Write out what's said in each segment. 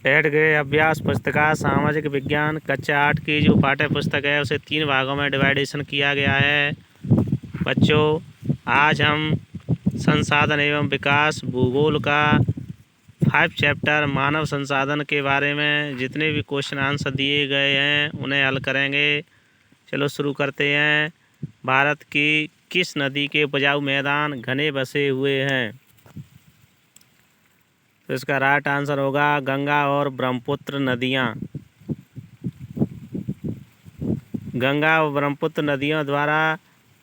Add गए अभ्यास पुस्तिका सामाजिक विज्ञान कक्षा 8 की जो पाठ्य पुस्तक है उसे 3 भागों में डिवाइडेशन किया गया है। बच्चों, आज हम संसाधन एवं विकास भूगोल का 5 चैप्टर मानव संसाधन के बारे में जितने भी क्वेश्चन आंसर दिए गए हैं उन्हें हल करेंगे। चलो शुरू करते हैं। भारत की किस नदी के उपजाऊ मैदान घने बसे हुए हैं? तो इसका राइट आंसर होगा गंगा और ब्रह्मपुत्र नदियाँ। गंगा और ब्रह्मपुत्र नदियों द्वारा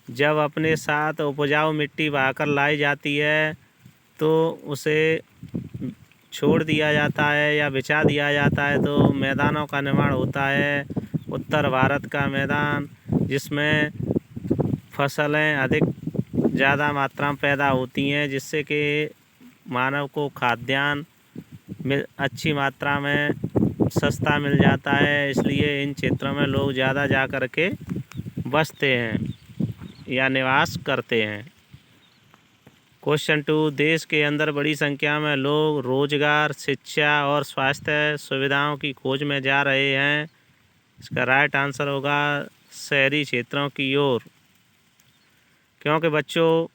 जब अपने साथ उपजाऊ मिट्टी बहाकर लाई जाती है तो उसे छोड़ दिया जाता है या बिछा दिया जाता है तो मैदानों का निर्माण होता है। उत्तर भारत का मैदान जिसमें फसलें अधिक ज़्यादा मात्रा में पैदा होती हैं जिससे कि मानव को खाद्यान्न अच्छी मात्रा में सस्ता मिल जाता है, इसलिए इन क्षेत्रों में लोग ज़्यादा जा कर के बसते हैं या निवास करते हैं। क्वेश्चन 2, देश के अंदर बड़ी संख्या में लोग रोजगार, शिक्षा और स्वास्थ्य सुविधाओं की खोज में जा रहे हैं। इसका राइट आंसर होगा शहरी क्षेत्रों की ओर, क्योंकि बच्चों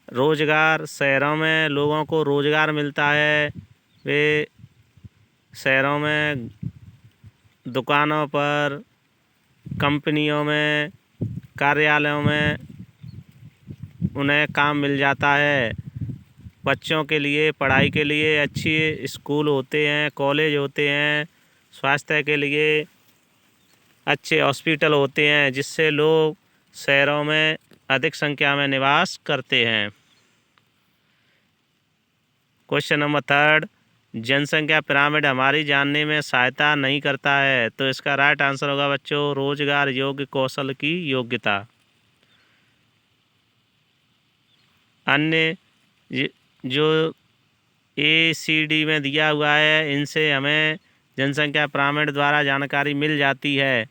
रोजगार शहरों में लोगों को रोजगार मिलता है। वे शहरों में दुकानों पर, कंपनियों में, कार्यालयों में उन्हें काम मिल जाता है। बच्चों के लिए पढ़ाई के लिए अच्छी स्कूल होते हैं, कॉलेज होते हैं, स्वास्थ्य के लिए अच्छे हॉस्पिटल होते हैं जिससे लोग शहरों में अधिक संख्या में निवास करते हैं। क्वेश्चन नंबर 3, जनसंख्या पिरामिड हमारी जानने में सहायता नहीं करता है। तो इसका राइट आंसर होगा बच्चों रोजगार योग्य कौशल की योग्यता। अन्य जो ACD में दिया हुआ है इनसे हमें जनसंख्या पिरामिड द्वारा जानकारी मिल जाती है।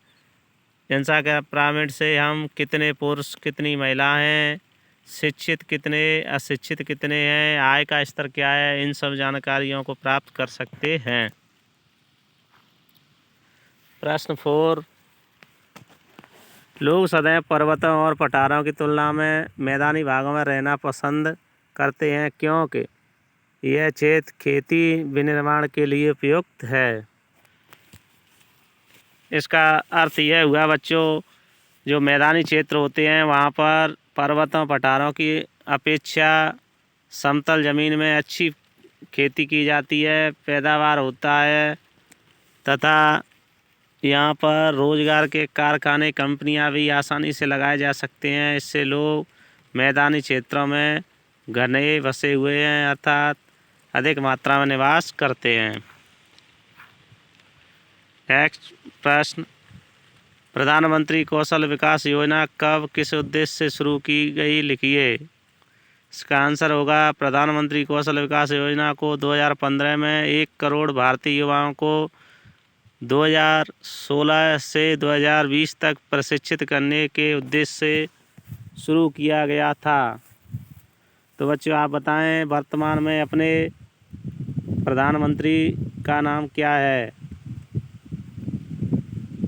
जनसंख्या पिरामिड से हम कितने पुरुष कितनी महिला हैं, शिक्षित कितने, अशिक्षित कितने हैं, आय का स्तर क्या है, इन सब जानकारियों को प्राप्त कर सकते हैं। प्रश्न 4, लोग सदैव पर्वतों और पठारों की तुलना में मैदानी भागों में रहना पसंद करते हैं क्योंकि यह क्षेत्र खेती विनिर्माण के लिए उपयुक्त है। इसका अर्थ यह हुआ बच्चों जो मैदानी क्षेत्र होते हैं वहाँ पर पर्वतों पठारों की अपेक्षा समतल ज़मीन में अच्छी खेती की जाती है, पैदावार होता है तथा यहाँ पर रोज़गार के कारखाने कंपनियाँ भी आसानी से लगाए जा सकते हैं। इससे लोग मैदानी क्षेत्रों में घने बसे हुए हैं अर्थात अधिक मात्रा में निवास करते हैं। नेक्स्ट प्रश्न, प्रधानमंत्री कौशल विकास योजना कब किस उद्देश्य से शुरू की गई लिखिए। इसका आंसर होगा प्रधानमंत्री कौशल विकास योजना को 2015 में 1 करोड़ भारतीय युवाओं को 2016 से 2020 तक प्रशिक्षित करने के उद्देश्य से शुरू किया गया था। तो बच्चों आप बताएं वर्तमान में अपने प्रधानमंत्री का नाम क्या है?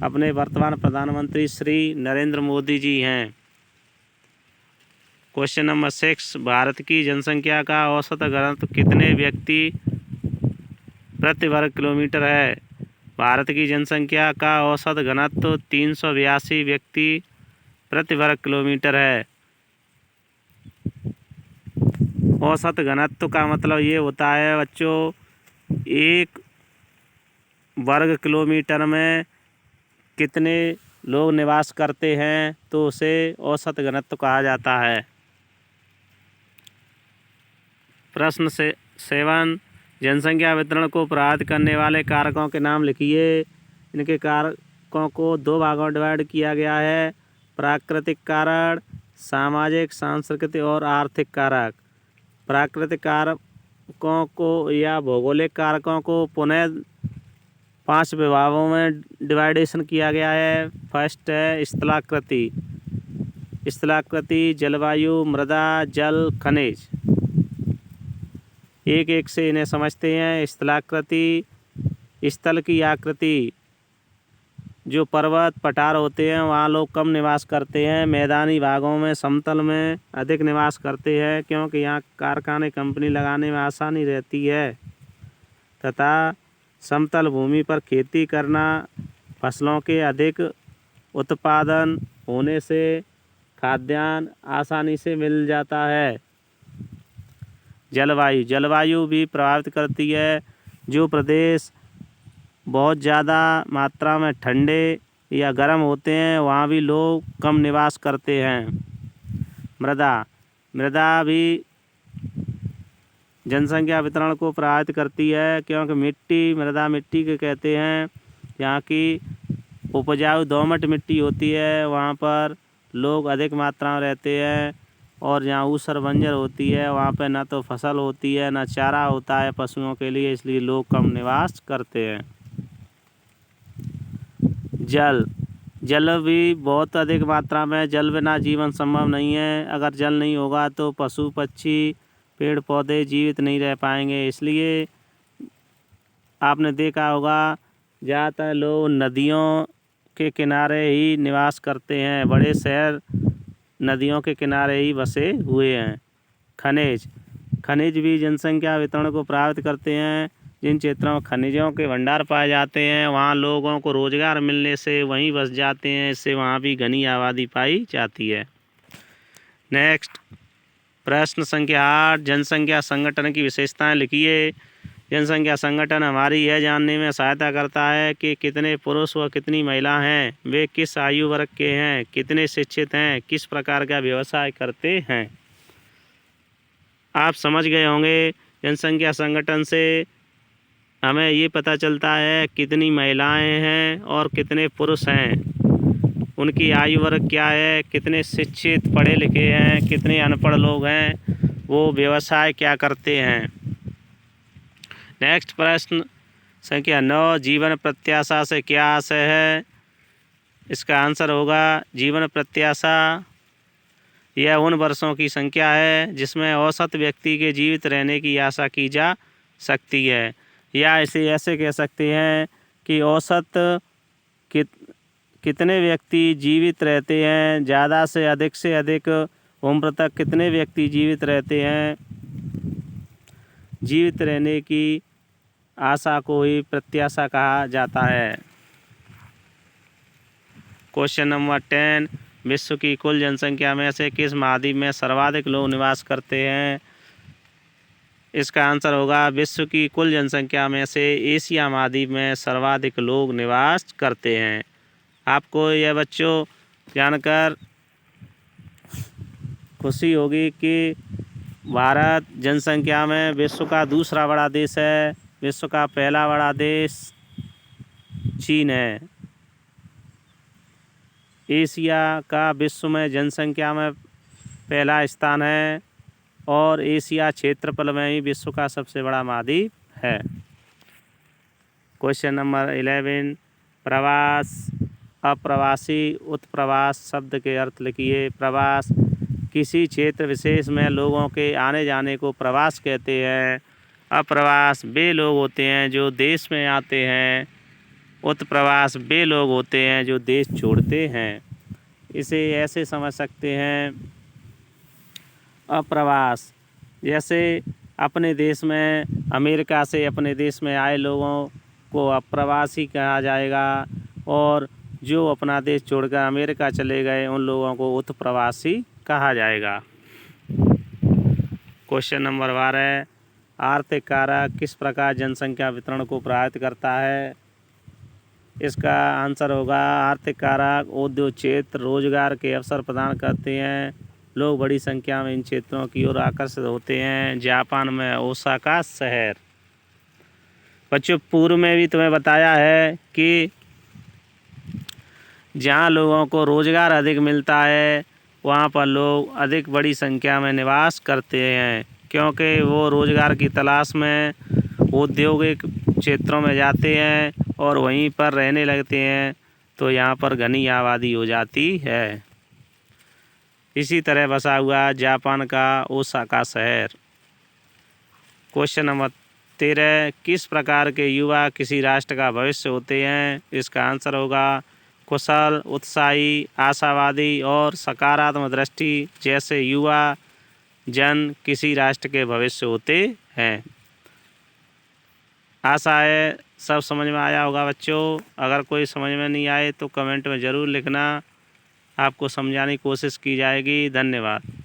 अपने वर्तमान प्रधानमंत्री श्री नरेंद्र मोदी जी हैं। क्वेश्चन नंबर 6, भारत की जनसंख्या का औसत घनत्व कितने व्यक्ति प्रति वर्ग किलोमीटर है? भारत की जनसंख्या का औसत घनत्व 382 व्यक्ति प्रति वर्ग किलोमीटर है। औसत घनत्व का मतलब ये होता है बच्चों 1 वर्ग किलोमीटर में कितने लोग निवास करते हैं तो उसे औसत घनत्व कहा जाता है। प्रश्न 7, जनसंख्या वितरण को प्रभावित करने वाले कारकों के नाम लिखिए। इनके कारकों को 2 भागों में डिवाइड किया गया है, प्राकृतिक कारण, सामाजिक, सांस्कृतिक और आर्थिक कारक। प्राकृतिक कारकों को या भौगोलिक कारकों को पुनः 5 विभागों में डिवाइडेशन किया गया है। फर्स्ट है स्थलाकृति। स्थलाकृति जलवायु, मृदा, जल, खनिज। एक एक से इन्हें समझते हैं। स्थलाकृति स्थल की आकृति, जो पर्वत पठार होते हैं वहाँ लोग कम निवास करते हैं। मैदानी भागों में, समतल में अधिक निवास करते हैं, क्योंकि यहाँ कारखाने कंपनी लगाने में आसानी रहती है तथा समतल भूमि पर खेती करना, फसलों के अधिक उत्पादन होने से खाद्यान्न आसानी से मिल जाता है। जलवायु भी प्रभावित करती है। जो प्रदेश बहुत ज़्यादा मात्रा में ठंडे या गर्म होते हैं वहाँ भी लोग कम निवास करते हैं। मृदा भी जनसंख्या वितरण को प्रभावित करती है, क्योंकि मृदा मिट्टी के कहते हैं। यहाँ की उपजाऊ दोमट मिट्टी होती है, वहाँ पर लोग अधिक मात्रा में रहते हैं। और जहाँ ऊसर बंजर होती है वहाँ पर ना तो फसल होती है ना चारा होता है पशुओं के लिए, इसलिए लोग कम निवास करते हैं। जल भी बहुत अधिक मात्रा में, जल बिना जीवन संभव नहीं है। अगर जल नहीं होगा तो पशु पक्षी पेड़ पौधे जीवित नहीं रह पाएंगे। इसलिए आपने देखा होगा ज़्यादातर लोग नदियों के किनारे ही निवास करते हैं। बड़े शहर नदियों के किनारे ही बसे हुए हैं। खनिज भी जनसंख्या वितरण को प्रभावित करते हैं। जिन क्षेत्रों में खनिजों के भंडार पाए जाते हैं वहाँ लोगों को रोजगार मिलने से वहीं बस जाते हैं, इससे वहाँ भी घनी आबादी पाई जाती है। नेक्स्ट प्रश्न संख्या 8, जनसंख्या संगठन की विशेषताएं लिखिए। जनसंख्या संगठन हमारी यह जानने में सहायता करता है कि कितने पुरुष व कितनी महिला हैं, वे किस आयु वर्ग के हैं, कितने शिक्षित हैं, किस प्रकार का व्यवसाय करते हैं। आप समझ गए होंगे जनसंख्या संगठन से हमें ये पता चलता है कितनी महिलाएं हैं और कितने पुरुष हैं, उनकी आयु वर्ग क्या है, कितने शिक्षित पढ़े लिखे हैं, कितने अनपढ़ लोग हैं, वो व्यवसाय क्या करते हैं। नेक्स्ट प्रश्न संख्या 9, जीवन प्रत्याशा से क्या आशय है। इसका आंसर होगा जीवन प्रत्याशा यह उन वर्षों की संख्या है जिसमें औसत व्यक्ति के जीवित रहने की आशा की जा सकती है, या इसे ऐसे कह सकते हैं कि औसत कितने व्यक्ति जीवित रहते हैं, ज़्यादा से अधिक उम्र तक कितने व्यक्ति जीवित रहते हैं। जीवित रहने की आशा को ही प्रत्याशा कहा जाता है। क्वेश्चन नंबर 10, विश्व की कुल जनसंख्या में से किस महाद्वीप में सर्वाधिक लोग निवास करते हैं। इसका आंसर होगा विश्व की कुल जनसंख्या में से एशिया महाद्वीप में सर्वाधिक लोग निवास करते हैं। आपको यह बच्चों जानकर खुशी होगी कि भारत जनसंख्या में विश्व का दूसरा बड़ा देश है। विश्व का पहला बड़ा देश चीन है। एशिया का विश्व में जनसंख्या में पहला स्थान है और एशिया क्षेत्रफल में ही विश्व का सबसे बड़ा महाद्वीप है। क्वेश्चन नंबर 11, प्रवास, अप्रवासी, उत्प्रवास शब्द के अर्थ लिखिए। प्रवास किसी क्षेत्र विशेष में लोगों के आने जाने को प्रवास कहते हैं। अप्रवास वे लोग होते हैं जो देश में आते हैं। उत्प्रवास वे लोग होते हैं जो देश छोड़ते हैं। इसे ऐसे समझ सकते हैं, अप्रवास जैसे अपने देश में, अमेरिका से अपने देश में आए लोगों को अप्रवासी कहा जाएगा, और जो अपना देश छोड़कर अमेरिका चले गए उन लोगों को उत्प्रवासी कहा जाएगा। क्वेश्चन नंबर 12, आर्थिक कारक किस प्रकार जनसंख्या वितरण को प्रभावित करता है। इसका आंसर होगा आर्थिक कारक उद्योग क्षेत्र रोजगार के अवसर प्रदान करते हैं। लोग बड़ी संख्या में इन क्षेत्रों की ओर आकर्षित होते हैं। जापान में ओसाका शहर। बच्चों पूर्व में भी तुम्हें बताया है कि जहाँ लोगों को रोजगार अधिक मिलता है वहाँ पर लोग अधिक बड़ी संख्या में निवास करते हैं, क्योंकि वो रोजगार की तलाश में औद्योगिक क्षेत्रों में जाते हैं और वहीं पर रहने लगते हैं, तो यहाँ पर घनी आबादी हो जाती है। इसी तरह बसा हुआ जापान का ओसाका शहर। क्वेश्चन नंबर 13 किस प्रकार के युवा किसी राष्ट्र का भविष्य होते हैं? इसका आंसर होगा कुशल, उत्साही, आशावादी और सकारात्मक दृष्टि जैसे युवा जन किसी राष्ट्र के भविष्य होते हैं। आशा है सब समझ में आया होगा बच्चों। अगर कोई समझ में नहीं आए तो कमेंट में ज़रूर लिखना, आपको समझाने की कोशिश की जाएगी। धन्यवाद।